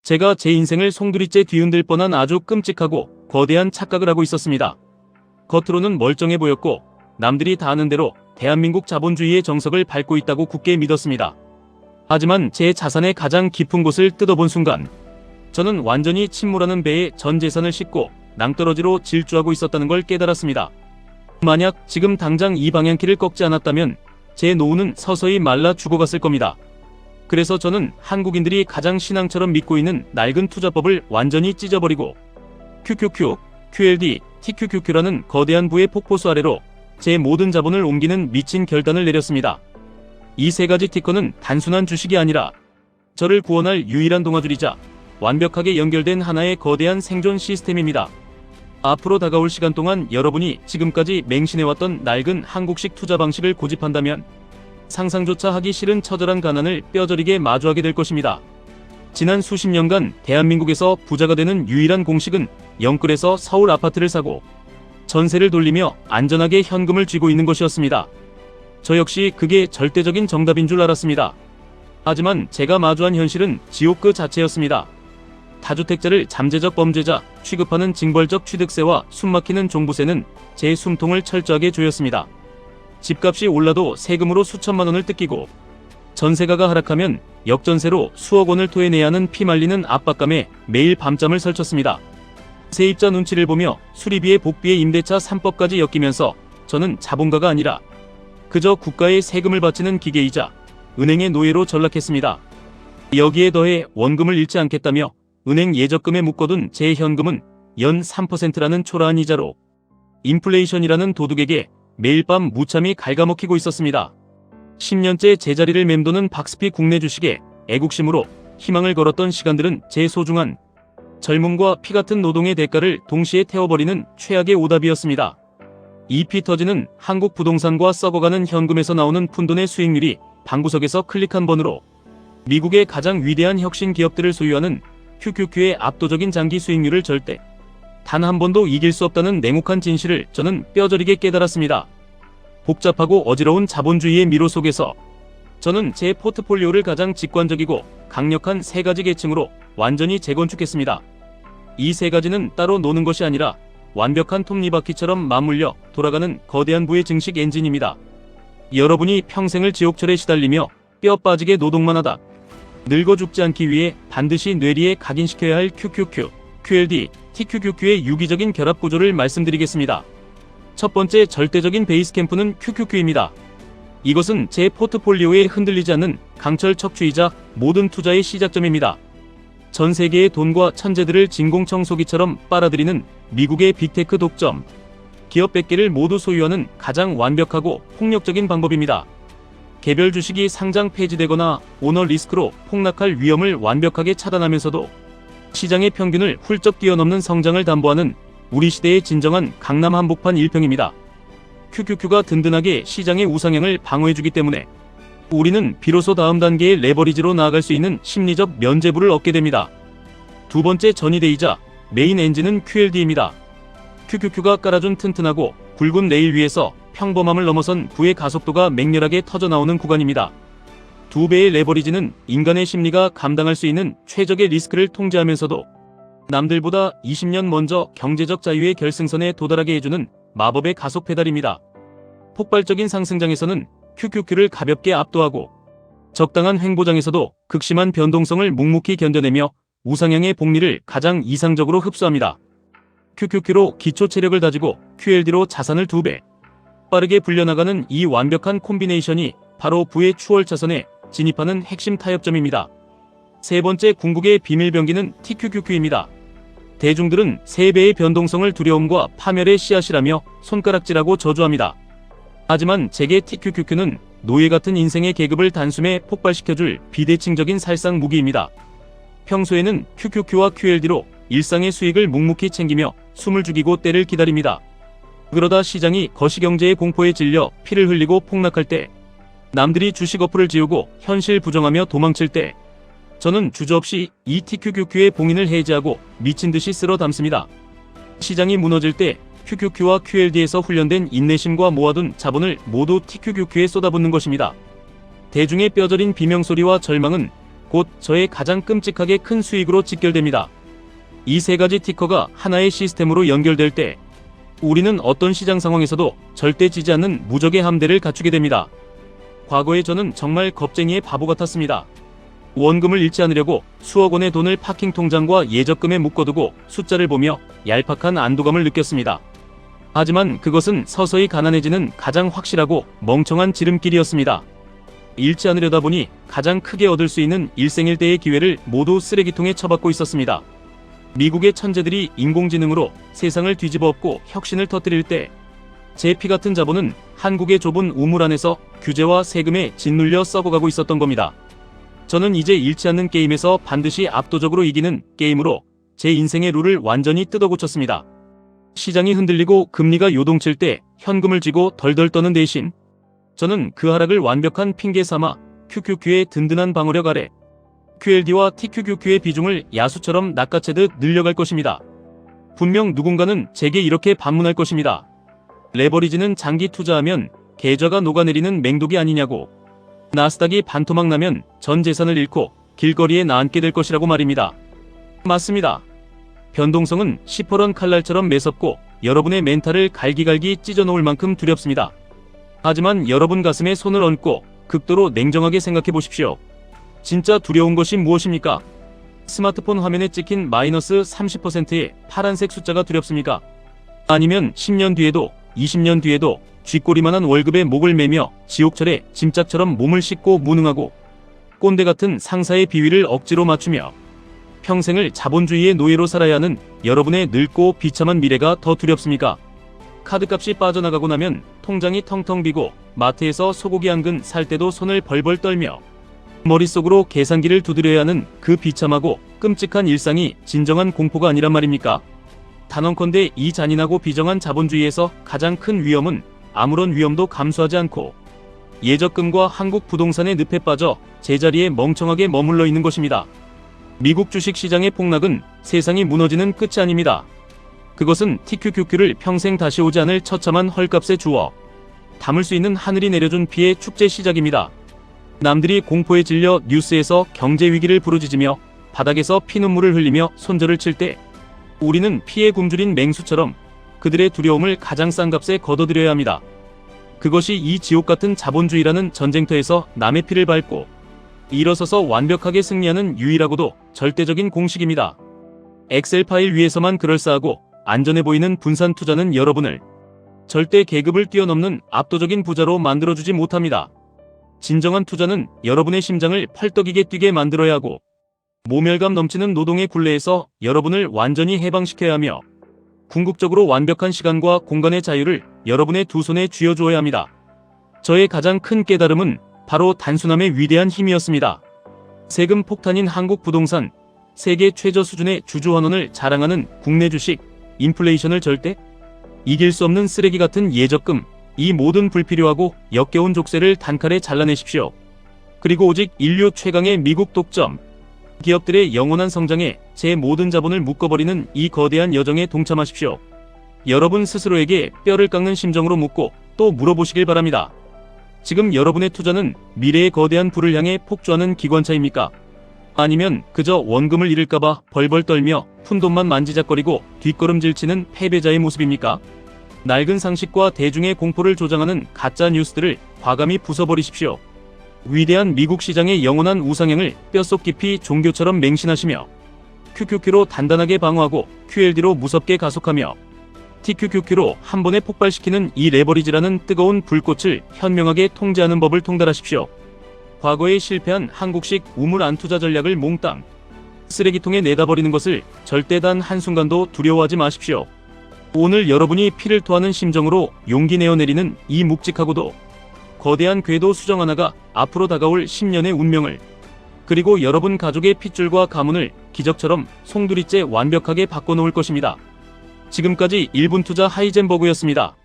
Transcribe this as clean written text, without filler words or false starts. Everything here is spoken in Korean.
제가 제 인생을 송두리째 뒤흔들 뻔한 아주 끔찍하고 거대한 착각을 하고 있었습니다. 겉으로는 멀쩡해 보였고 남들이 다 아는 대로 대한민국 자본주의의 정석을 밟고 있다고 굳게 믿었습니다. 하지만 제 자산의 가장 깊은 곳을 뜯어본 순간 저는 완전히 침몰하는 배에 전 재산을 싣고 낭떠러지로 질주하고 있었다는 걸 깨달았습니다. 만약 지금 당장 이 방향키를 꺾지 않았다면 제 노후는 서서히 말라 죽어갔을 겁니다. 그래서 저는 한국인들이 가장 신앙처럼 믿고 있는 낡은 투자법을 완전히 찢어버리고 QQQ, QLD, TQQQ라는 거대한 부의 폭포수 아래로 제 모든 자본을 옮기는 미친 결단을 내렸습니다. 이 세 가지 티커는 단순한 주식이 아니라 저를 구원할 유일한 동아줄이자 완벽하게 연결된 하나의 거대한 생존 시스템입니다. 앞으로 다가올 시간 동안 여러분이 지금까지 맹신해왔던 낡은 한국식 투자 방식을 고집한다면 상상조차 하기 싫은 처절한 가난을 뼈저리게 마주하게 될 것입니다. 지난 수십 년간 대한민국에서 부자가 되는 유일한 공식은 영끌에서 서울 아파트를 사고 전세를 돌리며 안전하게 현금을 쥐고 있는 것이었습니다. 저 역시 그게 절대적인 정답인 줄 알았습니다. 하지만 제가 마주한 현실은 지옥 그 자체였습니다. 다주택자를 잠재적 범죄자 취급하는 징벌적 취득세와 숨막히는 종부세는 제 숨통을 철저하게 조였습니다. 집값이 올라도 세금으로 수천만 원을 뜯기고 전세가가 하락하면 역전세로 수억 원을 토해내야 하는 피말리는 압박감에 매일 밤잠을 설쳤습니다. 세입자 눈치를 보며 수리비에 복비에 임대차 3법까지 엮이면서 저는 자본가가 아니라 그저 국가의 세금을 바치는 기계이자 은행의 노예로 전락했습니다. 여기에 더해 원금을 잃지 않겠다며 은행 예적금에 묶어둔 제 현금은 연 3%라는 초라한 이자로 인플레이션이라는 도둑에게 매일 밤 무참히 갉아먹히고 있었습니다. 10년째 제자리를 맴도는 박스피 국내 주식에 애국심으로 희망을 걸었던 시간들은 제 소중한 젊음과 피같은 노동의 대가를 동시에 태워버리는 최악의 오답이었습니다. 이 피 터지는 한국 부동산과 썩어가는 현금에서 나오는 푼돈의 수익률이 방구석에서 클릭 한 번으로 미국의 가장 위대한 혁신 기업들을 소유하는 QQQ의 압도적인 장기 수익률을 절대 단 한 번도 이길 수 없다는 냉혹한 진실을 저는 뼈저리게 깨달았습니다. 복잡하고 어지러운 자본주의의 미로 속에서 저는 제 포트폴리오를 가장 직관적이고 강력한 세 가지 계층으로 완전히 재건축했습니다. 이 세 가지는 따로 노는 것이 아니라 완벽한 톱니바퀴처럼 맞물려 돌아가는 거대한 부의 증식 엔진입니다. 여러분이 평생을 지옥철에 시달리며 뼈 빠지게 노동만 하다 늙어 죽지 않기 위해 반드시 뇌리에 각인시켜야 할 QQQ, QLD, TQQQ의 유기적인 결합 구조를 말씀드리겠습니다. 첫 번째 절대적인 베이스 캠프는 QQQ입니다. 이것은 제 포트폴리오에 흔들리지 않는 강철 척추이자 모든 투자의 시작점입니다. 전 세계의 돈과 천재들을 진공청소기처럼 빨아들이는 미국의 빅테크 독점, 기업 100개를 모두 소유하는 가장 완벽하고 폭력적인 방법입니다. 개별 주식이 상장 폐지되거나 오너 리스크로 폭락할 위험을 완벽하게 차단하면서도 시장의 평균을 훌쩍 뛰어넘는 성장을 담보하는 우리 시대의 진정한 강남 한복판 1평입니다. QQQ가 든든하게 시장의 우상향을 방어해주기 때문에 우리는 비로소 다음 단계의 레버리지로 나아갈 수 있는 심리적 면죄부를 얻게 됩니다. 두 번째 전이대이자 메인 엔진은 QLD입니다. QQQ가 깔아준 튼튼하고 굵은 레일 위에서 평범함을 넘어선 부의 가속도가 맹렬하게 터져나오는 구간입니다. 두 배의 레버리지는 인간의 심리가 감당할 수 있는 최적의 리스크를 통제하면서도 남들보다 20년 먼저 경제적 자유의 결승선에 도달하게 해주는 마법의 가속 페달입니다. 폭발적인 상승장에서는 QQQ를 가볍게 압도하고 적당한 횡보장에서도 극심한 변동성을 묵묵히 견뎌내며 우상향의 복리를 가장 이상적으로 흡수합니다. QQQ로 기초 체력을 다지고 QLD로 자산을 2배 빠르게 불려나가는 이 완벽한 콤비네이션이 바로 부의 추월차선에 진입하는 핵심 타협점입니다. 세 번째 궁극의 비밀병기는 TQQQ입니다. 대중들은 3배의 변동성을 두려움과 파멸의 씨앗이라며 손가락질하고 저주합니다. 하지만 제게 TQQQ는 노예 같은 인생의 계급을 단숨에 폭발시켜줄 비대칭적인 살상 무기입니다. 평소에는 QQQ와 QLD로 일상의 수익을 묵묵히 챙기며 숨을 죽이고 때를 기다립니다. 그러다 시장이 거시경제의 공포에 질려 피를 흘리고 폭락할 때, 남들이 주식 어플을 지우고 현실 부정하며 도망칠 때 저는 주저없이 이 TQQQ의 봉인을 해제하고 미친듯이 쓸어 담습니다. 시장이 무너질 때 QQQ와 QLD에서 훈련된 인내심과 모아둔 자본을 모두 TQQQ에 쏟아붓는 것입니다. 대중의 뼈저린 비명소리와 절망은 곧 저의 가장 끔찍하게 큰 수익으로 직결됩니다. 이 세 가지 티커가 하나의 시스템으로 연결될 때 우리는 어떤 시장 상황에서도 절대 지지 않는 무적의 함대를 갖추게 됩니다. 과거에 저는 정말 겁쟁이의 바보 같았습니다. 원금을 잃지 않으려고 수억 원의 돈을 파킹 통장과 예적금에 묶어두고 숫자를 보며 얄팍한 안도감을 느꼈습니다. 하지만 그것은 서서히 가난해지는 가장 확실하고 멍청한 지름길이었습니다. 잃지 않으려다 보니 가장 크게 얻을 수 있는 일생일대의 기회를 모두 쓰레기통에 처박고 있었습니다. 미국의 천재들이 인공지능으로 세상을 뒤집어 엎고 혁신을 터뜨릴 때 제 피 같은 자본은 한국의 좁은 우물 안에서 규제와 세금에 짓눌려 썩어가고 있었던 겁니다. 저는 이제 잃지 않는 게임에서 반드시 압도적으로 이기는 게임으로 제 인생의 룰을 완전히 뜯어고쳤습니다. 시장이 흔들리고 금리가 요동칠 때 현금을 쥐고 덜덜 떠는 대신 저는 그 하락을 완벽한 핑계 삼아 QQQ의 든든한 방어력 아래 QLD와 TQQQ의 비중을 야수처럼 낚아채듯 늘려갈 것입니다. 분명 누군가는 제게 이렇게 반문할 것입니다. 레버리지는 장기 투자하면 계좌가 녹아내리는 맹독이 아니냐고. 나스닥이 반토막 나면 전 재산을 잃고 길거리에 나앉게 될 것이라고 말입니다. 맞습니다. 변동성은 시퍼런 칼날처럼 매섭고 여러분의 멘탈을 갈기갈기 찢어놓을 만큼 두렵습니다. 하지만 여러분 가슴에 손을 얹고 극도로 냉정하게 생각해 보십시오. 진짜 두려운 것이 무엇입니까? 스마트폰 화면에 찍힌 마이너스 30%의 파란색 숫자가 두렵습니까? 아니면 10년 뒤에도 20년 뒤에도 쥐꼬리만한 월급에 목을 매며 지옥철에 짐짝처럼 몸을 씻고 무능하고 꼰대 같은 상사의 비위를 억지로 맞추며 평생을 자본주의의 노예로 살아야 하는 여러분의 늙고 비참한 미래가 더 두렵습니까? 카드값이 빠져나가고 나면 통장이 텅텅 비고 마트에서 소고기 한 근 살 때도 손을 벌벌 떨며 머릿속으로 계산기를 두드려야 하는 그 비참하고 끔찍한 일상이 진정한 공포가 아니란 말입니까? 단언컨대 이 잔인하고 비정한 자본주의에서 가장 큰 위험은 아무런 위험도 감수하지 않고 예적금과 한국 부동산의 늪에 빠져 제자리에 멍청하게 머물러 있는 것입니다. 미국 주식시장의 폭락은 세상이 무너지는 끝이 아닙니다. 그것은 TQQQ를 평생 다시 오지 않을 처참한 헐값에 주어 담을 수 있는 하늘이 내려준 피의 축제 시작입니다. 남들이 공포에 질려 뉴스에서 경제 위기를 부르짖으며 바닥에서 피눈물을 흘리며 손절을 칠 때 우리는 피에 굶주린 맹수처럼 그들의 두려움을 가장 싼 값에 거둬들여야 합니다. 그것이 이 지옥같은 자본주의라는 전쟁터에서 남의 피를 밟고 일어서서 완벽하게 승리하는 유일하고도 절대적인 공식입니다. 엑셀 파일 위에서만 그럴싸하고 안전해 보이는 분산 투자는 여러분을 절대 계급을 뛰어넘는 압도적인 부자로 만들어주지 못합니다. 진정한 투자는 여러분의 심장을 펄떡이게 뛰게 만들어야 하고 모멸감 넘치는 노동의 굴레에서 여러분을 완전히 해방시켜야 하며 궁극적으로 완벽한 시간과 공간의 자유를 여러분의 두 손에 쥐어주어야 합니다. 저의 가장 큰 깨달음은 바로 단순함의 위대한 힘이었습니다. 세금 폭탄인 한국 부동산, 세계 최저 수준의 주주환원을 자랑하는 국내 주식, 인플레이션을 절대 이길 수 없는 쓰레기 같은 예적금, 이 모든 불필요하고 역겨운 족쇄를 단칼에 잘라내십시오. 그리고 오직 인류 최강의 미국 독점, 기업들의 영원한 성장에 제 모든 자본을 묶어버리는 이 거대한 여정에 동참하십시오. 여러분 스스로에게 뼈를 깎는 심정으로 묻고 또 물어보시길 바랍니다. 지금 여러분의 투자는 미래의 거대한 불을 향해 폭주하는 기관차입니까? 아니면 그저 원금을 잃을까봐 벌벌 떨며 푼돈만 만지작거리고 뒷걸음질 치는 패배자의 모습입니까? 낡은 상식과 대중의 공포를 조장하는 가짜 뉴스들을 과감히 부숴버리십시오. 위대한 미국 시장의 영원한 우상향을 뼛속 깊이 종교처럼 맹신하시며 QQQ로 단단하게 방어하고 QLD로 무섭게 가속하며 TQQQ로 한 번에 폭발시키는 이 레버리지라는 뜨거운 불꽃을 현명하게 통제하는 법을 통달하십시오. 과거에 실패한 한국식 우물 안투자 전략을 몽땅 쓰레기통에 내다버리는 것을 절대 단 한순간도 두려워하지 마십시오. 오늘 여러분이 피를 토하는 심정으로 용기 내어 내리는 이 묵직하고도 거대한 궤도 수정 하나가 앞으로 다가올 10년의 운명을 그리고 여러분 가족의 핏줄과 가문을 기적처럼 송두리째 완벽하게 바꿔놓을 것입니다. 지금까지 1분 투자 하이젠버그였습니다.